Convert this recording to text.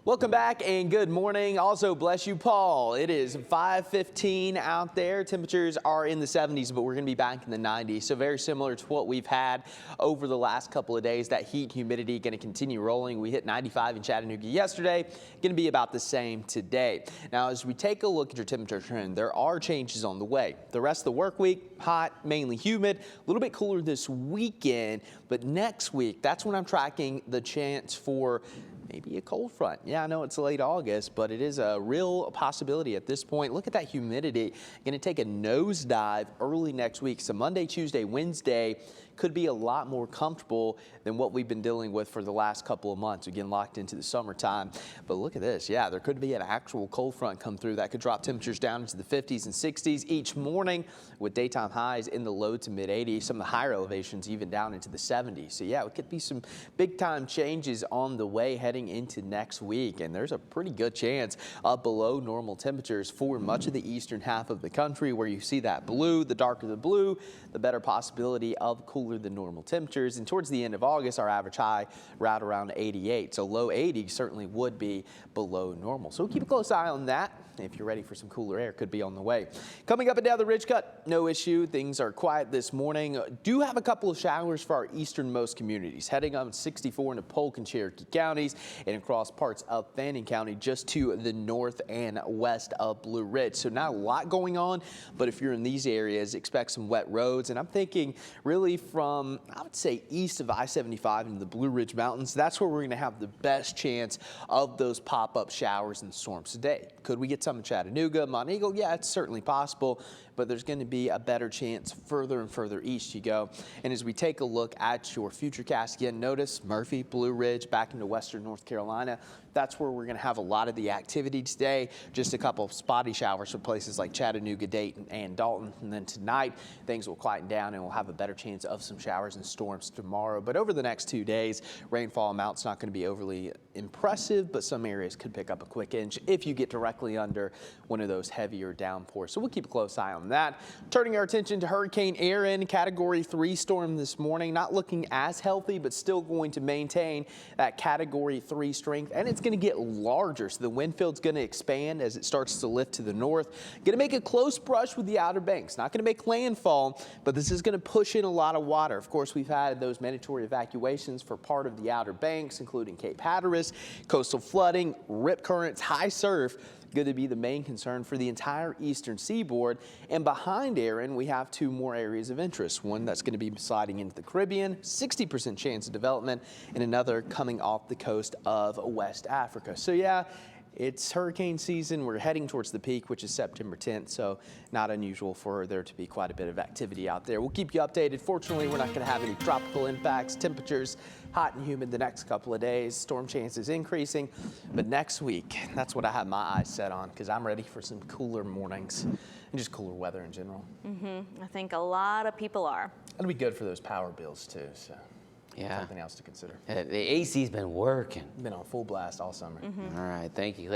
Welcome back and good morning. Also, bless you, Paul. It is 5:15 out there. Temperatures are in the 70s, but we're going to be back in the 90s. So very similar to what we've had over the last couple of days. That heat, humidity going to continue rolling. We hit 95 in Chattanooga yesterday. Going to be about the same today. Now, as we take a look at your temperature trend, there are changes on the way. The rest of the work week, hot, mainly humid, a little bit cooler this weekend. But next week, that's when I'm tracking the chance for maybe a cold front. Yeah, I know it's late August, but it is a real possibility at this point. Look at that humidity. Going to take a nosedive early next week. So Monday, Tuesday, Wednesday could be a lot more comfortable than what we've been dealing with for the last couple of months. Again, locked into the summertime. But look at this. Yeah, there could be an actual cold front come through that could drop temperatures down into the 50s and 60s each morning, with daytime highs in the low to mid 80s. Some of the higher elevations even down into the 70s. So yeah, it could be some big time changes on the way heading into next week. And there's a pretty good chance of below normal temperatures for much of the eastern half of the country, where you see that blue. The darker the blue, the better possibility of cooler than normal temperatures. And towards the end of August, our average high right around 88. So low 80s certainly would be below normal. So we'll keep a close eye on that. If you're ready for some cooler air, could be on the way. Coming up and down the ridge cut, no issue. Things are quiet this morning. Do have a couple of showers for our easternmost communities, heading on 64 into Polk and Cherokee counties and across parts of Fannin County, just to the north and west of Blue Ridge. So not a lot going on, but if you're in these areas, expect some wet roads. And I'm thinking really from, I would say, east of I-75 into the Blue Ridge Mountains. That's where we're going to have the best chance of those pop-up showers and storms today. Could we get some in Chattanooga, Mont Eagle? Yeah, it's certainly possible, but there's going to be a better chance further and further east you go. And as we take a look at your futurecast again, notice Murphy, Blue Ridge, back into western North Carolina. That's where we're going to have a lot of the activity today. Just a couple of spotty showers for places like Chattanooga, Dayton, and Dalton. And then tonight, things will quieten down and we'll have a better chance of some showers and storms tomorrow. But over the next 2 days, rainfall amount's not going to be overly impressive, but some areas could pick up a quick inch if you get directly under one of those heavier downpours. So we'll keep a close eye on that. Turning our attention to Hurricane Erin, Category 3 storm this morning. Not looking as healthy, but still going to maintain that Category 3 strength. And it's going to get larger, so the wind field's going to expand as it starts to lift to the north. Going to make a close brush with the Outer Banks. Not going to make landfall, but this is going to push in a lot of water. Of course, we've had those mandatory evacuations for part of the Outer Banks, including Cape Hatteras, coastal flooding, rip currents, high surf. Going to be the main concern for the entire eastern seaboard. And behind Erin, we have two more areas of interest. One that's going to be sliding into the Caribbean, 60% chance of development, and another coming off the coast of West Africa. So yeah, it's hurricane season. We're heading towards the peak, which is September 10th, so not unusual for there to be quite a bit of activity out there. We'll keep you updated. Fortunately, we're not going to have any tropical impacts. Temperatures hot and humid the next couple of days. Storm chances increasing, but next week, that's what I have my eyes set on, because I'm ready for some cooler mornings and just cooler weather in general. I think a lot of people are. It'll be good for those power bills too, so yeah, something else to consider. The AC's been working. Been on full blast all summer. All right, thank you.